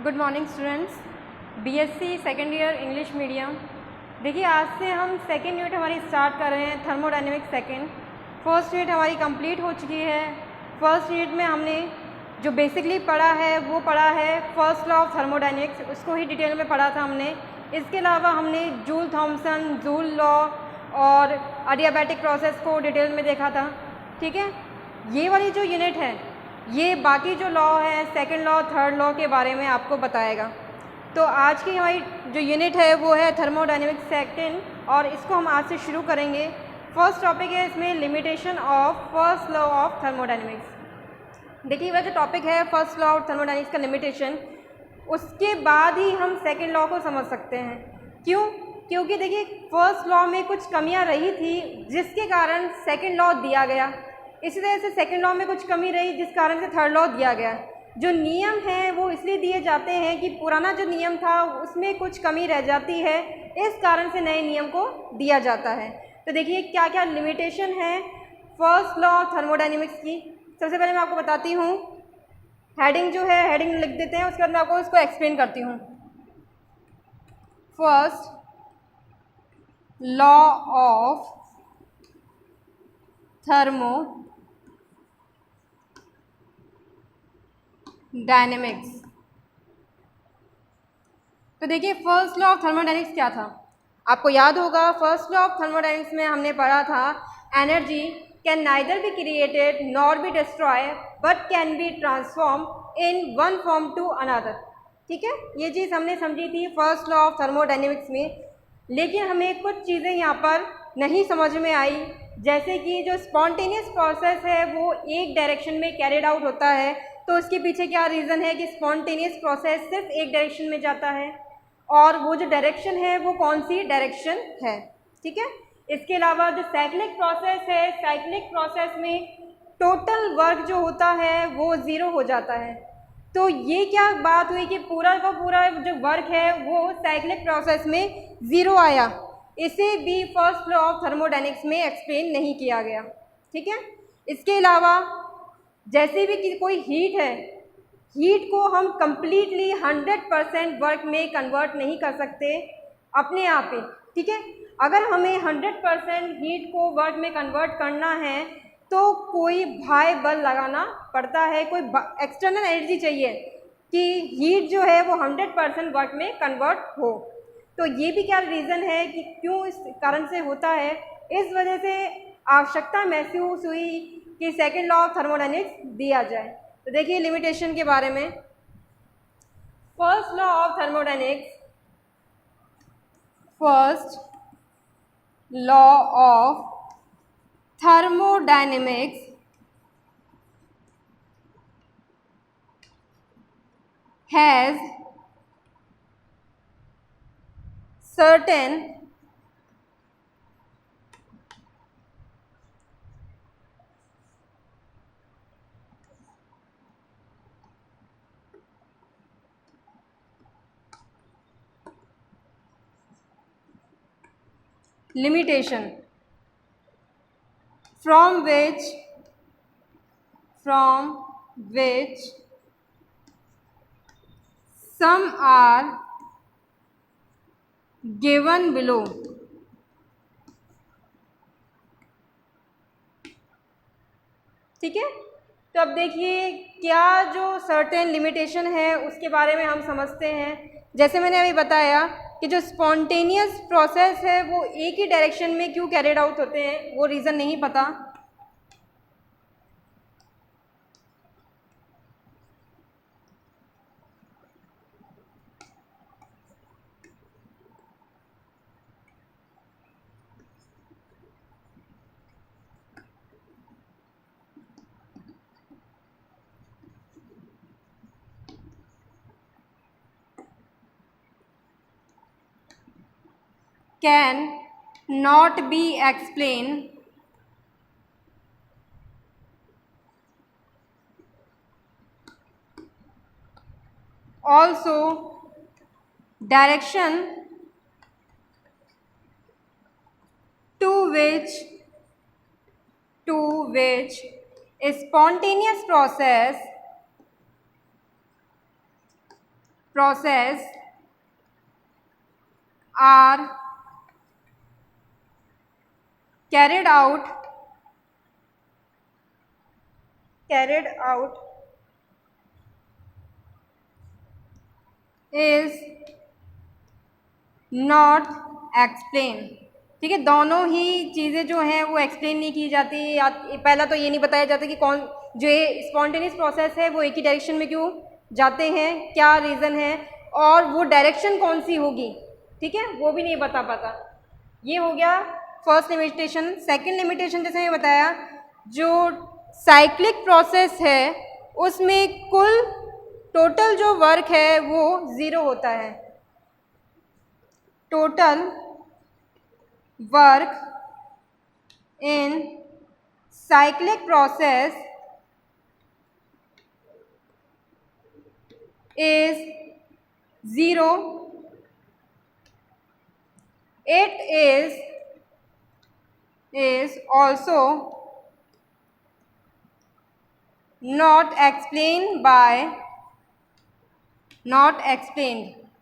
Good morning students. BSc second year English medium. देखिए, आज से हम सेकेंड यूनिट हमारी स्टार्ट कर रहे हैं, थर्मोडायनेमिक्स सेकेंड। फर्स्ट यूनिट हमारी कंप्लीट हो चुकी है। फर्स्ट यूनिट में हमने जो बेसिकली पढ़ा है वो पढ़ा है फर्स्ट लॉ ऑफ थर्मोडायनेमिक्स, उसको ही डिटेल में पढ़ा था हमने। इसके अलावा हमने जूल थॉमसन, जूल लॉ और अडियाबैटिक प्रोसेस को डिटेल में देखा था। ठीक है, ये वाली जो यूनिट है ये बाकी जो लॉ है, सेकंड लॉ, थर्ड लॉ के बारे में आपको बताएगा। तो आज की हमारी जो यूनिट है वो है थर्मोडायनेमिक्स सेकंड, और इसको हम आज से शुरू करेंगे। फर्स्ट टॉपिक है इसमें limitation of first law of thermodynamics. देखिए, वह जो टॉपिक है फर्स्ट लॉ ऑफ थर्मोडायनेमिक्स का लिमिटेशन, उसके बाद ही हम सेकेंड लॉ को समझ सकते हैं। क्यों? क्योंकि देखिए, फर्स्ट लॉ में कुछ कमियां रही थी जिसके कारण सेकेंड लॉ दिया गया। इसी तरह से सेकेंड लॉ में कुछ कमी रही जिस कारण से थर्ड लॉ दिया गया। जो नियम हैं वो इसलिए दिए जाते हैं कि पुराना जो नियम था उसमें कुछ कमी रह जाती है, इस कारण से नए नियम को दिया जाता है। तो देखिए क्या क्या लिमिटेशन है फर्स्ट लॉ थर्मोडायनेमिक्स की। सबसे पहले मैं आपको बताती हूँ, हेडिंग जो है हेडिंग लिख देते हैं, उसके बाद मैं आपको इसको एक्सप्लेन करती हूँ। First law of thermodynamics. तो देखिए, फर्स्ट लॉ ऑफ थर्मोडायनेमिक्स क्या था, आपको याद होगा। फर्स्ट लॉ ऑफ थर्मोडायनेमिक्स में हमने पढ़ा था energy can neither be created nor be destroy but can be transform in one form to another. ठीक है, ये चीज़ हमने समझी थी फर्स्ट लॉ ऑफ थर्मोडायनेमिक्स में। लेकिन हमें कुछ चीज़ें यहाँ पर नहीं समझ में आई, जैसे कि जो स्पॉन्टेनियस प्रोसेस है वो एक डायरेक्शन में कैरिड आउट होता है, तो उसके पीछे क्या रीज़न है कि स्पॉन्टेनियस प्रोसेस सिर्फ एक डायरेक्शन में जाता है, और वो जो डायरेक्शन है वो कौन सी डायरेक्शन है। ठीक है, इसके अलावा जो साइक्लिक प्रोसेस है, साइक्लिक प्रोसेस में टोटल वर्क जो होता है वो ज़ीरो हो जाता है। तो ये क्या बात हुई कि पूरा का पूरा जो वर्क है वो साइक्लिक प्रोसेस में ज़ीरो आया। इसे भी फर्स्ट लॉ ऑफ थर्मोडायनेमिक्स में एक्सप्लेन नहीं किया गया। ठीक है, इसके अलावा जैसे भी कि कोई हीट है, हीट को हम कंप्लीटली 100% वर्क में कन्वर्ट नहीं कर सकते अपने आप ही। ठीक है, अगर हमें 100% हीट को वर्क में कन्वर्ट करना है तो कोई बाह्य बल लगाना पड़ता है, कोई एक्सटर्नल एनर्जी चाहिए कि हीट जो है वो 100% वर्क में कन्वर्ट हो। तो ये भी क्या रीज़न है कि क्यों इस कारण से होता है, इस वजह से आवश्यकता महसूस हुई कि सेकेंड लॉ ऑफ थर्मोडायनेमिक्स दिया जाए। तो देखिए लिमिटेशन के बारे में, first law of thermodynamics, first law of thermodynamics has certain limitation from which some are given below। ठीक है, तो अब देखिए क्या जो सर्टेन लिमिटेशन है उसके बारे में हम समझते हैं। जैसे मैंने अभी बताया कि जो स्पॉन्टेनियस प्रोसेस है वो एक ही डायरेक्शन में क्यों कैरिड आउट होते हैं, वो रीज़न नहीं पता। Can not be explained also direction to which a spontaneous process process are carried out is not explained। ठीक है, दोनों ही चीज़ें जो हैं वो एक्सप्लेन नहीं की जाती। पहला तो ये नहीं बताया जाता कि कौन जो ये स्पॉन्टेनियस प्रोसेस है वो एक ही डायरेक्शन में क्यों जाते हैं, क्या रीज़न है, और वो डायरेक्शन कौन सी होगी, ठीक है, वो भी नहीं बता पाता। ये हो गया फर्स्ट लिमिटेशन। सेकंड लिमिटेशन जैसे मैं बताया, जो साइक्लिक प्रोसेस है उसमें कुल टोटल जो वर्क है वो ज़ीरो होता है। Total work in cyclic process is 0. It is also not explained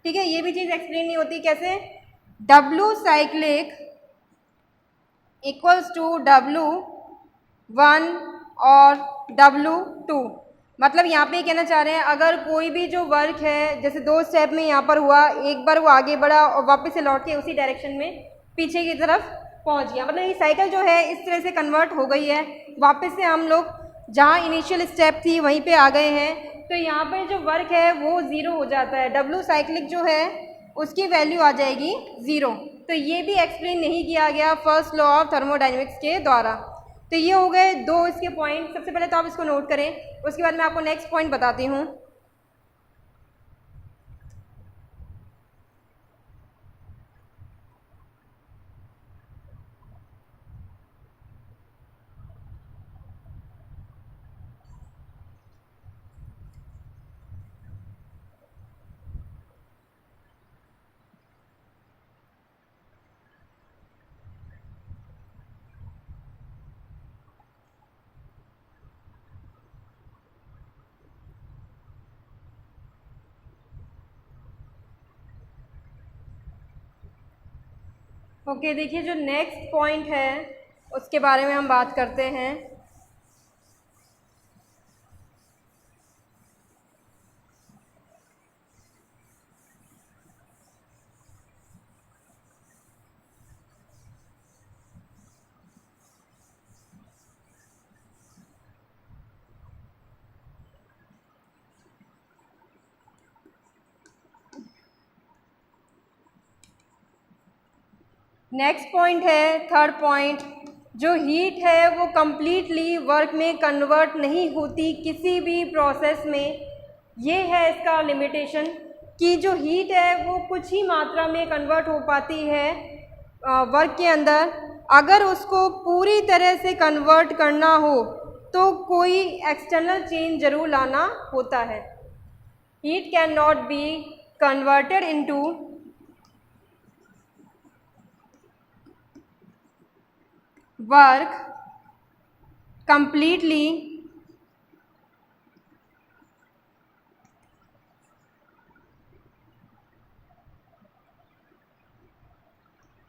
ठीक है, ये भी चीज़ एक्सप्लेन नहीं होती। कैसे? W cyclic equals to W1 और W2। मतलब यहाँ पे कहना चाह रहे हैं, अगर कोई भी जो वर्क है जैसे दो स्टेप में यहाँ पर हुआ, एक बार वो आगे बढ़ा और वापस से लौट के उसी डायरेक्शन में पीछे की तरफ पहुँच गया, मतलब ये साइकिल जो है इस तरह से कन्वर्ट हो गई है। वापस से हम लोग जहाँ इनिशियल स्टेप थी वहीं पे आ गए हैं, तो यहाँ पर जो वर्क है वो ज़ीरो हो जाता है। W साइक्लिक जो है उसकी वैल्यू आ जाएगी 0। तो ये भी एक्सप्लेन नहीं किया गया फर्स्ट लॉ ऑफ थर्मोडायनेमिक्स के द्वारा। तो ये हो गए दो इसके पॉइंट। सबसे पहले तो आप इसको नोट करें, उसके बाद मैं आपको नेक्स्ट पॉइंट बताती हूँ। ओके, देखिए जो नेक्स्ट पॉइंट है उसके बारे में हम बात करते हैं। नेक्स्ट पॉइंट है थर्ड पॉइंट, जो हीट है वो कम्प्लीटली वर्क में कन्वर्ट नहीं होती किसी भी प्रोसेस में। ये है इसका लिमिटेशन कि जो हीट है वो कुछ ही मात्रा में कन्वर्ट हो पाती है वर्क के अंदर। अगर उसको पूरी तरह से कन्वर्ट करना हो तो कोई एक्सटर्नल चेंज ज़रूर लाना होता है। Heat can not be converted into work completely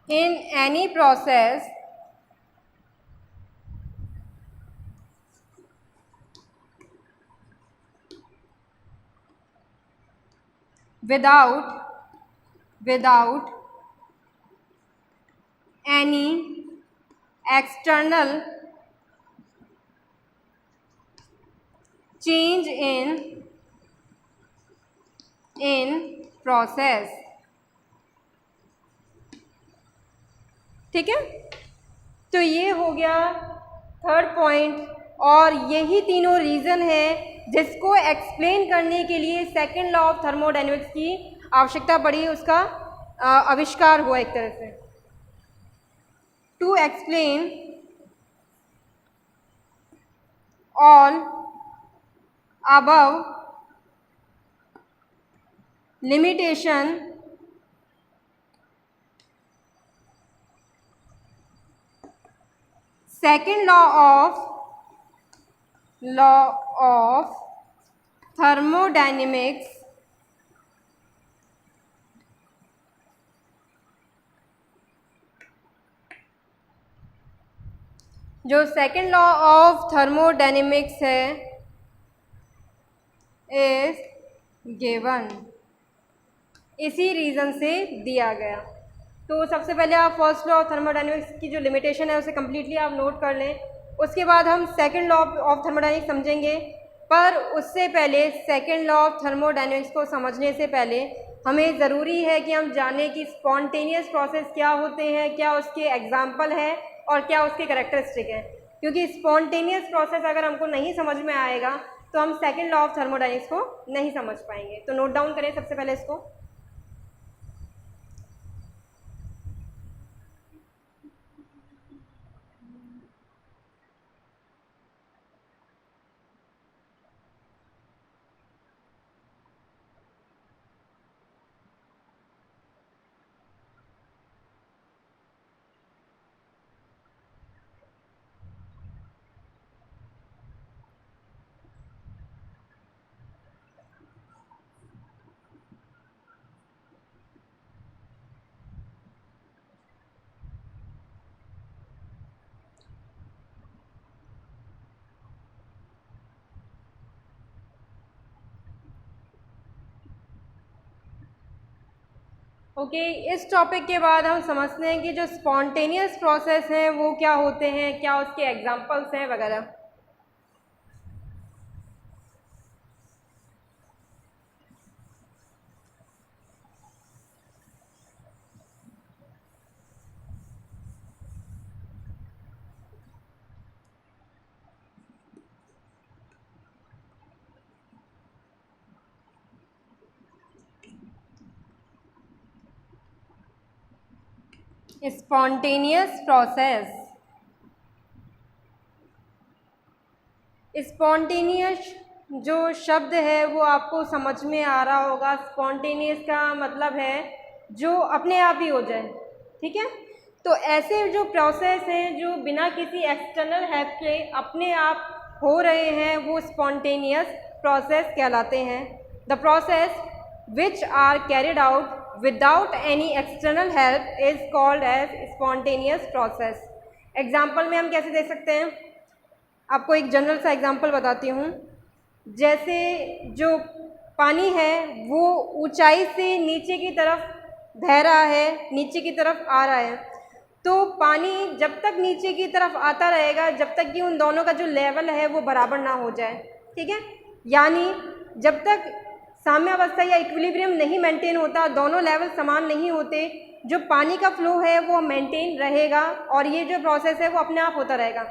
in any process without any external change in process। ठीक है, तो ये हो गया थर्ड पॉइंट, और यही तीनों रीज़न है जिसको एक्सप्लेन करने के लिए सेकेंड लॉ ऑफ थर्मोडायनेमिक्स की आवश्यकता पड़ी, उसका आविष्कार हुआ एक तरह से। To explain all above limitation second law of thermodynamics जो सेकेंड लॉ ऑफ थर्मोडायनेमिक्स है इज गिवन, इसी रीज़न से दिया गया। तो सबसे पहले आप फर्स्ट लॉ ऑफ थर्मोडायनेमिक्स की जो लिमिटेशन है उसे कम्प्लीटली आप नोट कर लें, उसके बाद हम सेकेंड लॉ ऑफ थर्मोडायनेमिक्स समझेंगे। पर उससे पहले सेकेंड लॉ ऑफ थर्मोडायनेमिक्स को समझने से पहले हमें ज़रूरी है कि हम जानें कि स्पॉन्टेनियस प्रोसेस क्या होते हैं, क्या उसके एग्जाम्पल है और क्या उसके करेक्टरिस्टिक है। क्योंकि स्पॉन्टेनियस प्रोसेस अगर हमको नहीं समझ में आएगा तो हम सेकेंड लॉ ऑफ थर्मोडायनेमिक्स को नहीं समझ पाएंगे। तो नोट डाउन करें सबसे पहले इसको। ओके, इस टॉपिक के बाद हम समझते हैं कि जो स्पॉन्टेनियस प्रोसेस हैं वो क्या होते हैं, क्या उसके एग्जांपल्स हैं वगैरह। स्पॉन्टेनियस प्रोसेस, स्पॉन्टेनियस जो शब्द है वो आपको समझ में आ रहा होगा। स्पॉन्टेनियस का मतलब है जो अपने आप ही हो जाए, ठीक है। तो ऐसे जो प्रोसेस हैं जो बिना किसी एक्सटर्नल हेल्प के अपने आप हो रहे हैं वो स्पॉन्टेनियस प्रोसेस कहलाते हैं। The process which are carried out without any external help is called as spontaneous process. Example में हम कैसे देख सकते हैं, आपको एक जनरल सा एग्जांपल बताती हूँ। जैसे जो पानी है वो ऊंचाई से नीचे की तरफ बह रहा है, नीचे की तरफ आ रहा है, तो पानी जब तक नीचे की तरफ आता रहेगा जब तक कि उन दोनों का जो लेवल है वो बराबर ना हो जाए, ठीक है। यानी जब तक साम्यावस्था या इक्विलिब्रियम नहीं मेंटेन होता, दोनों लेवल समान नहीं होते, जो पानी का फ्लो है वो मेंटेन रहेगा और ये जो प्रोसेस है वो अपने आप होता रहेगा।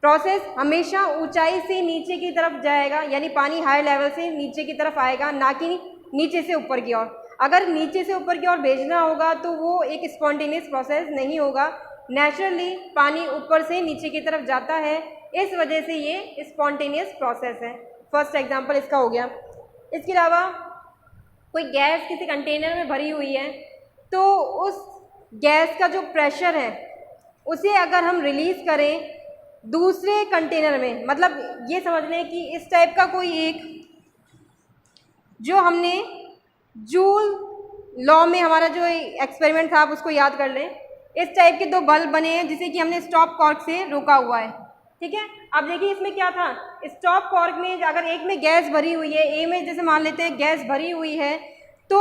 प्रोसेस हमेशा ऊंचाई से नीचे की तरफ जाएगा, यानी पानी हाई लेवल से नीचे की तरफ आएगा, ना कि नीचे से ऊपर की ओर। अगर नीचे से ऊपर की ओर भेजना होगा तो वो एक स्पॉन्टेनियस प्रोसेस नहीं होगा। नेचुरली पानी ऊपर से नीचे की तरफ जाता है, इस वजह से ये स्पॉन्टेनियस प्रोसेस है। फर्स्ट एग्जांपल इसका हो गया। इसके अलावा कोई गैस किसी कंटेनर में भरी हुई है, तो उस गैस का जो प्रेशर है उसे अगर हम रिलीज़ करें दूसरे कंटेनर में, मतलब ये समझ लें कि इस टाइप का कोई एक, जो हमने जूल लॉ में हमारा जो एक्सपेरिमेंट था आप उसको याद कर लें। इस टाइप के दो बल्ब बने हैं जिसे कि हमने स्टॉप कॉर्क से रोका हुआ है, ठीक है। अब देखिए इसमें क्या था, स्टॉप कॉर्क में अगर एक में गैस भरी हुई है, ए में जैसे मान लेते हैं गैस भरी हुई है, तो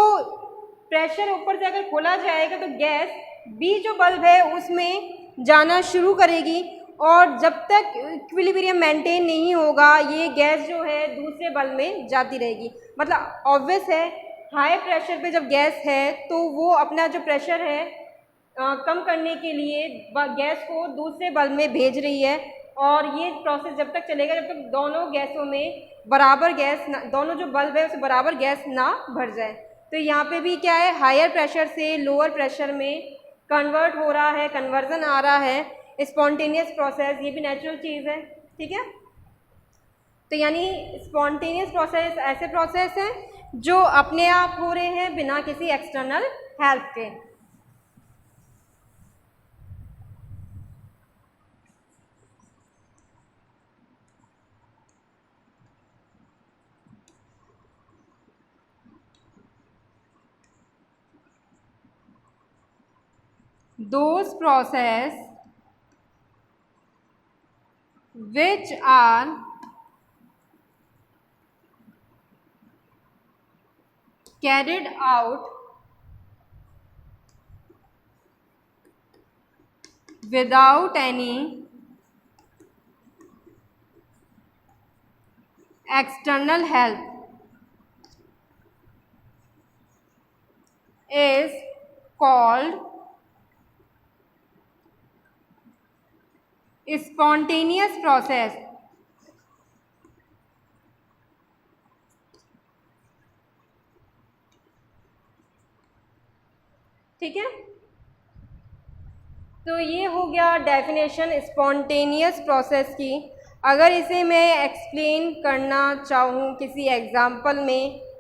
प्रेशर ऊपर से अगर खोला जाएगा तो गैस बी जो बल्ब है उसमें जाना शुरू करेगी और जब तक इक्विलिब्रियम मेंटेन नहीं होगा ये गैस जो है दूसरे बल्ब में जाती रहेगी। मतलब ऑब्वियस है हाई प्रेशर पे जब गैस है तो वो अपना जो प्रेशर है कम करने के लिए गैस को दूसरे बल्ब में भेज रही है और ये प्रोसेस जब तक चलेगा जब तक दोनों गैसों में बराबर गैस ना, दोनों जो बल्ब है उसे बराबर गैस ना भर जाए। तो यहाँ पे भी क्या है, हायर प्रेशर से लोअर प्रेशर में कन्वर्ट हो रहा है, कन्वर्जन आ रहा है, स्पॉन्टेनियस प्रोसेस, ये भी नेचुरल चीज़ है, ठीक है। तो यानी स्पॉन्टेनियस प्रोसेस ऐसे प्रोसेस हैं जो अपने आप हो रहे हैं बिना किसी एक्सटर्नल हेल्प के। Those process which are carried out without any external help is called spontaneous process. ठीक है, तो ये हो गया डेफिनेशन स्पॉन्टेनियस प्रोसेस की। अगर इसे मैं एक्सप्लेन करना चाहूँ किसी एग्जाम्पल में,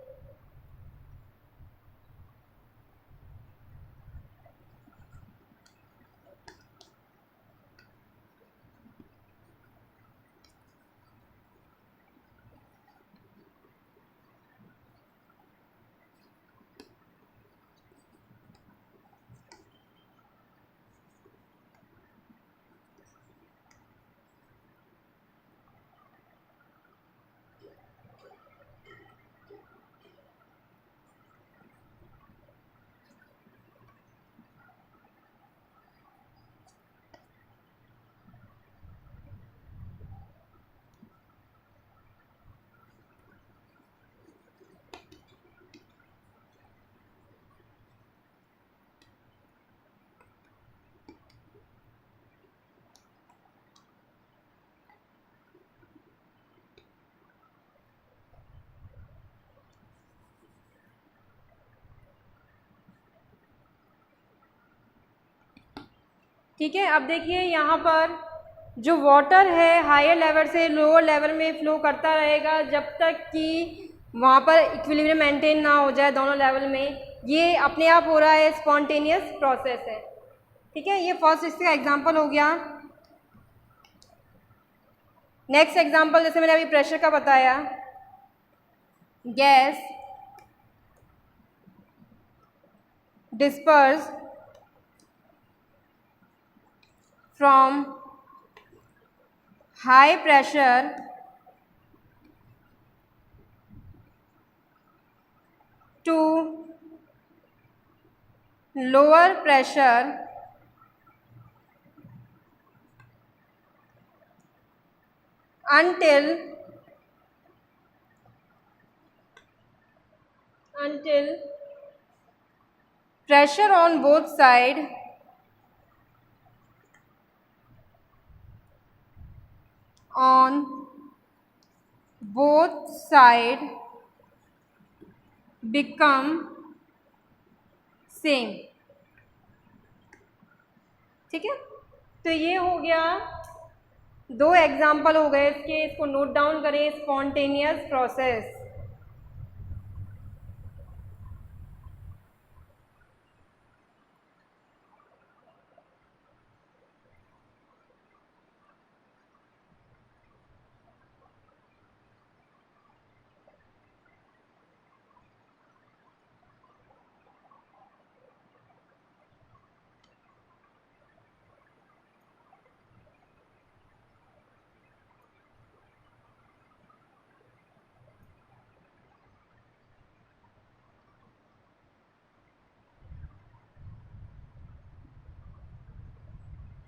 ठीक है, अब देखिए यहाँ पर जो वाटर है हायर लेवल से लोअर लेवल में फ्लो करता रहेगा जब तक कि वहाँ पर इक्विलिब्रियम मेंटेन ना हो जाए दोनों लेवल में। ये अपने आप हो रहा है, स्पॉन्टेनियस प्रोसेस है। ठीक है, ये फर्स्ट इसका एग्जांपल हो गया। नेक्स्ट एग्जांपल जैसे मैंने अभी प्रेशर का बताया, gas disperse from high pressure to lower pressure until pressure on both sides become same। ठीक है, तो ये हो गया, दो एग्जाम्पल हो गए इसके, इसको नोट डाउन करें। स्पॉन्टेनियस प्रोसेस,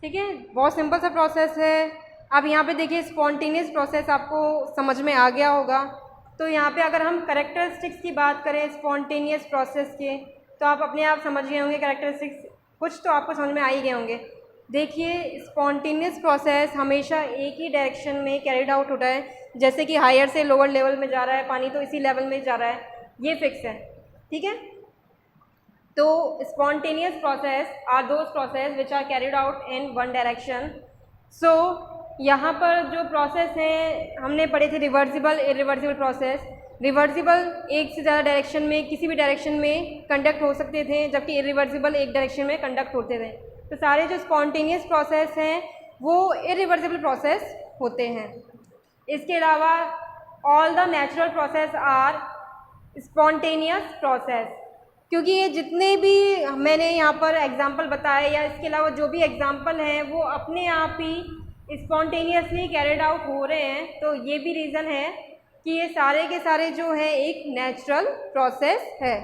ठीक है, बहुत सिंपल सा प्रोसेस है। अब यहाँ पे देखिए स्पॉन्टेनियस प्रोसेस आपको समझ में आ गया होगा। तो यहाँ पे अगर हम कैरेक्टरिस्टिक्स की बात करें स्पॉन्टेनियस प्रोसेस के, तो आप अपने आप समझ गए होंगे कैरेक्टरिस्टिक्स, कुछ तो आपको समझ में आ ही गए होंगे। देखिए स्पॉन्टेनियस प्रोसेस हमेशा एक ही डायरेक्शन में कैरिड आउट होता है, जैसे कि हायर से लोअर लेवल में जा रहा है पानी तो इसी लेवल में जा रहा है, ये फिक्स है। ठीक है, तो spontaneous process are those process which are carried out in one direction। so यहाँ पर जो प्रोसेस हैं हमने पढ़े थे रिवर्सिबल इरिवर्सिबल प्रोसेस। रिवर्सिबल एक से ज़्यादा डायरेक्शन में किसी भी डायरेक्शन में कंडक्ट हो सकते थे, जबकि इरिवर्सिबल एक डायरेक्शन में कंडक्ट होते थे। तो सारे जो स्पॉन्टेनियस प्रोसेस हैं वो इरिवर्सिबल प्रोसेस होते हैं। इसके अलावा all the natural process are spontaneous process, क्योंकि ये जितने भी मैंने यहाँ पर एग्जाम्पल बताए या इसके अलावा जो भी एग्जाम्पल हैं वो अपने आप ही स्पॉन्टेनियसली कैरिड आउट हो रहे हैं, तो ये भी रीज़न है कि ये सारे के सारे जो है एक नेचुरल प्रोसेस है।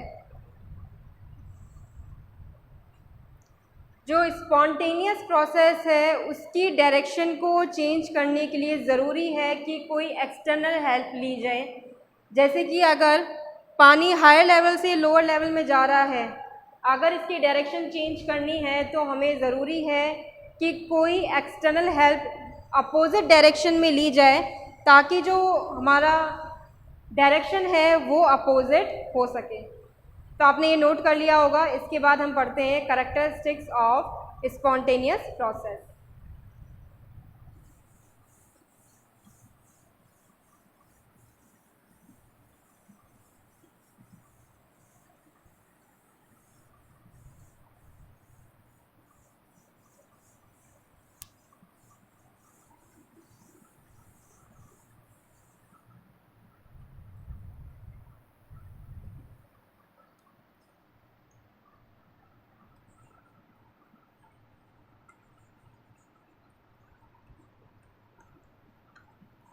जो स्पॉन्टेनियस प्रोसेस है उसकी डायरेक्शन को चेंज करने के लिए ज़रूरी है कि कोई एक्सटर्नल हेल्प ली जाए। जैसे कि अगर पानी हायर लेवल से लोअर लेवल में जा रहा है, अगर इसकी डायरेक्शन चेंज करनी है तो हमें ज़रूरी है कि कोई एक्सटर्नल हेल्प अपोजिट डायरेक्शन में ली जाए, ताकि जो हमारा डायरेक्शन है वो अपोजिट हो सके। तो आपने ये नोट कर लिया होगा। इसके बाद हम पढ़ते हैं characteristics of spontaneous process.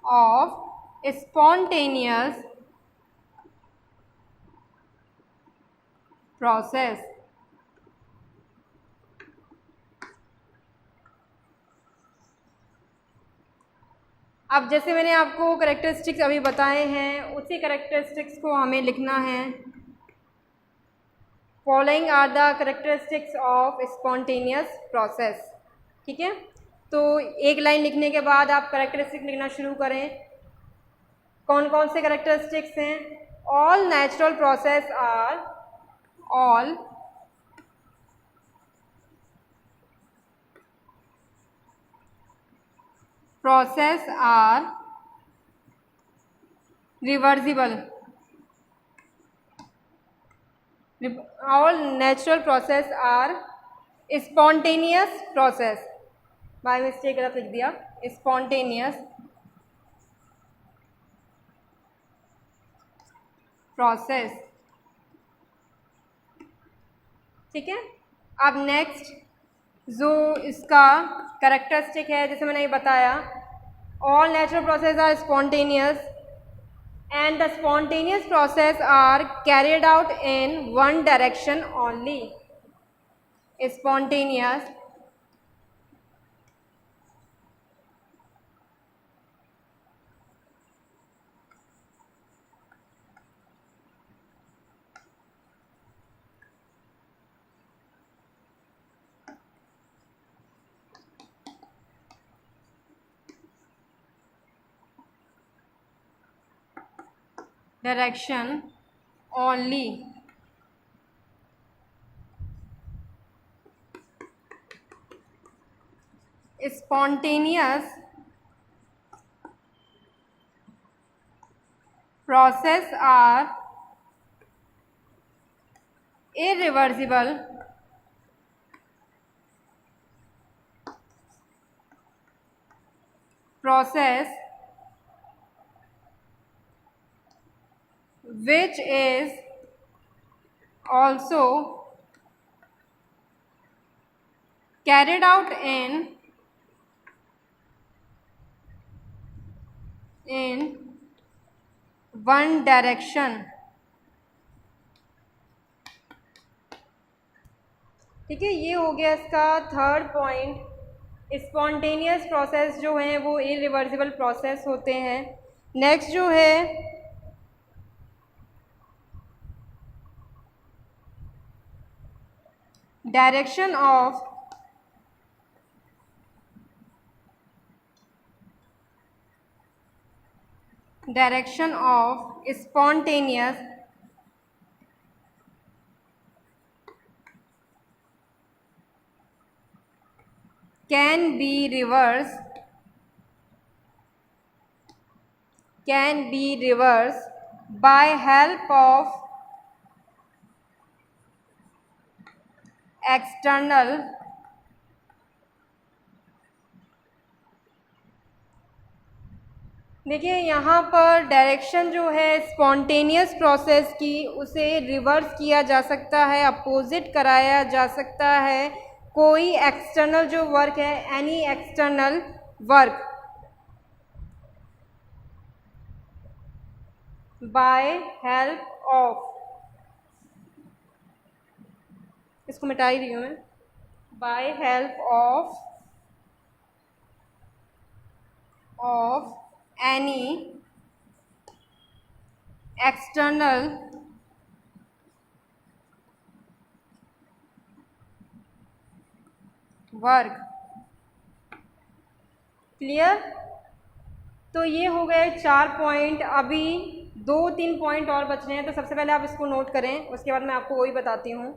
Of spontaneous process. अब जैसे मैंने आपको कैरेक्टरिस्टिक्स अभी बताए हैं, उसी कैरेक्टरिस्टिक्स को हमें लिखना है। Following are the characteristics of spontaneous process. ठीक है, तो एक लाइन लिखने के बाद आप कैरेक्टरिस्टिक लिखना शुरू करें। कौन कौन से कैरेक्टरिस्टिक्स हैं? All natural process are all process are reversible. All natural process are spontaneous process. By mistake गलत लिख दिया, spontaneous process। ठीक है, अब नेक्स्ट जो इसका कैरेक्टरिस्टिक है, जैसे मैंने ये बताया, all natural process are spontaneous and the spontaneous process are carried out in one direction only. Spontaneous direction only। spontaneous process are irreversible process which is also carried out in one direction। ठीक है, ये हो गया इसका third point. Spontaneous process जो हैं वो irreversible process होते हैं। नेक्स्ट जो है direction of spontaneous can be reversed by help of external देखिए यहाँ पर डायरेक्शन जो है स्पॉन्टेनियस प्रोसेस की, उसे रिवर्स किया जा सकता है, अपोजिट कराया जा सकता है। कोई एक्सटर्नल जो वर्क है, any external work by help of, इसको मिटा ही रही हूँ मैं, by help of any external work. Clear? तो ये हो गए 4 पॉइंट। अभी 2-3 पॉइंट और बच रहे हैं, तो सबसे पहले आप इसको नोट करें, उसके बाद मैं आपको वही बताती हूँ।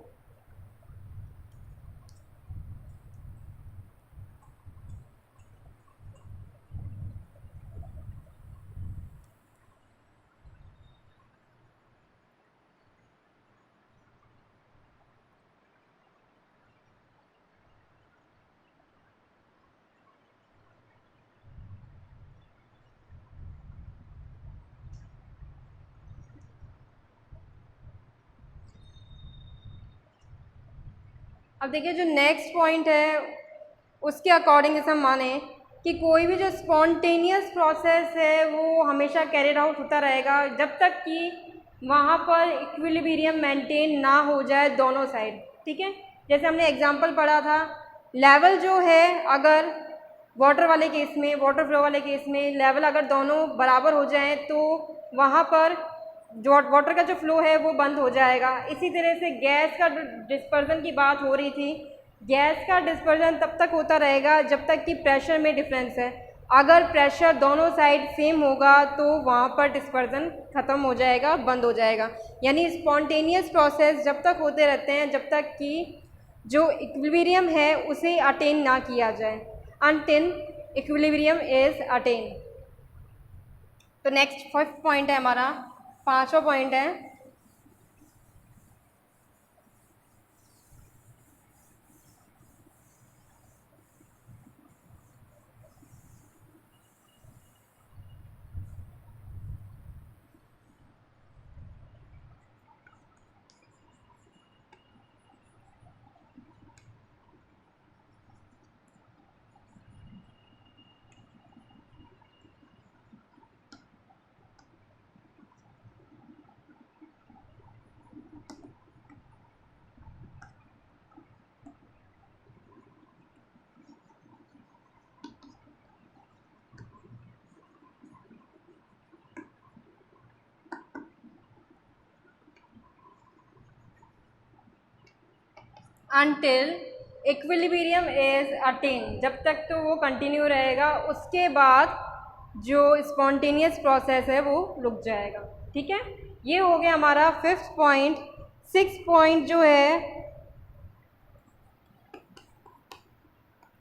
अब देखिए जो नेक्स्ट पॉइंट है उसके अकॉर्डिंग जैसे हम माने कि कोई भी जो स्पॉन्टेनियस प्रोसेस है वो हमेशा कैरिड आउट होता रहेगा जब तक कि वहाँ पर इक्विलिब्रियम मेंटेन ना हो जाए दोनों साइड। ठीक है, जैसे हमने एग्जांपल पढ़ा था, लेवल जो है अगर वाटर वाले केस में, वाटर फ्लो वाले केस में लेवल अगर दोनों बराबर हो जाएं तो वहाँ पर जो वाटर का जो फ्लो है वो बंद हो जाएगा। इसी तरह से गैस का डिस्पर्जन की बात हो रही थी, गैस का डिस्पर्जन तब तक होता रहेगा जब तक कि प्रेशर में डिफरेंस है। अगर प्रेशर दोनों साइड सेम होगा तो वहाँ पर डिस्पर्जन ख़त्म हो जाएगा, बंद हो जाएगा। यानी स्पॉन्टेनियस प्रोसेस जब तक होते रहते हैं जब तक कि जो इक्विलिब्रियम है उसे अटेन ना किया जाए, अनटिल इक्विलिब्रियम इज अटेन। तो नेक्स्ट 5th पॉइंट है हमारा, 5वां पॉइंट है अनटिल इक्विलिब्रियम इज अटेन, जब तक तो वो कंटिन्यू रहेगा, उसके बाद जो स्पॉन्टेनियस प्रोसेस है वो रुक जाएगा। ठीक है, ये हो गया हमारा 5th पॉइंट। 6th पॉइंट जो है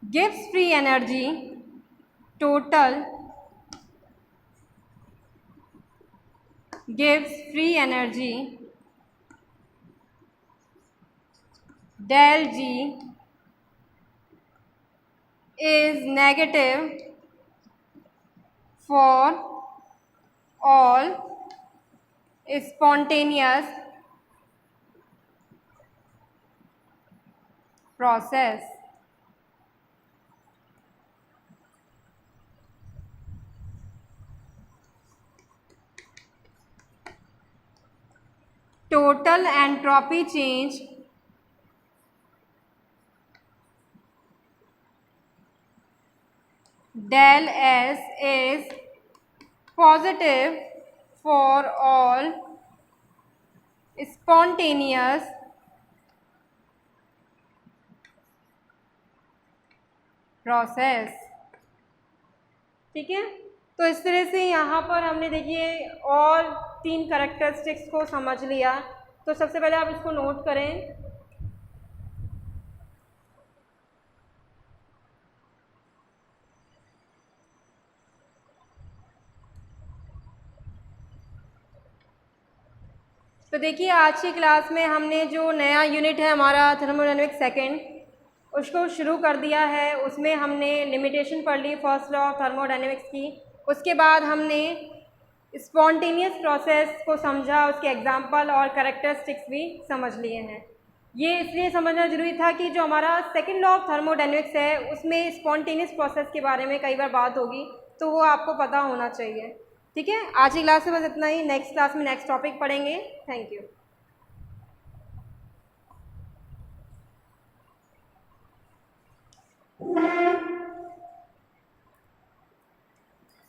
gives free energy total, gives free energy del G is negative for all spontaneous process। Total entropy change del S is positive for all spontaneous process। ठीक है, तो इस तरह से यहाँ पर हमने देखिए और 3 कैरेक्टरिस्टिक्स को समझ लिया। तो सबसे पहले आप इसको नोट करें। तो देखिए आज की क्लास में हमने जो नया यूनिट है हमारा थर्मोडायनेमिक्स सेकेंड, उसको शुरू कर दिया है। उसमें हमने लिमिटेशन पढ़ ली फर्स्ट लॉ ऑफ थर्मोडायनेमिक्स की। उसके बाद हमने स्पॉन्टेनियस प्रोसेस को समझा, उसके एग्जाम्पल और कैरेक्टरिस्टिक्स भी समझ लिए हैं। ये इसलिए समझना ज़रूरी था कि जो हमारा सेकंड लॉ ऑफ थर्मोडायनेमिक्स है उसमें स्पॉन्टेनियस प्रोसेस के बारे में कई बार बात होगी, तो वो आपको पता होना चाहिए। ठीक है, आज की क्लास में बस इतना ही। नेक्स्ट क्लास में नेक्स्ट टॉपिक पढ़ेंगे। Thank you.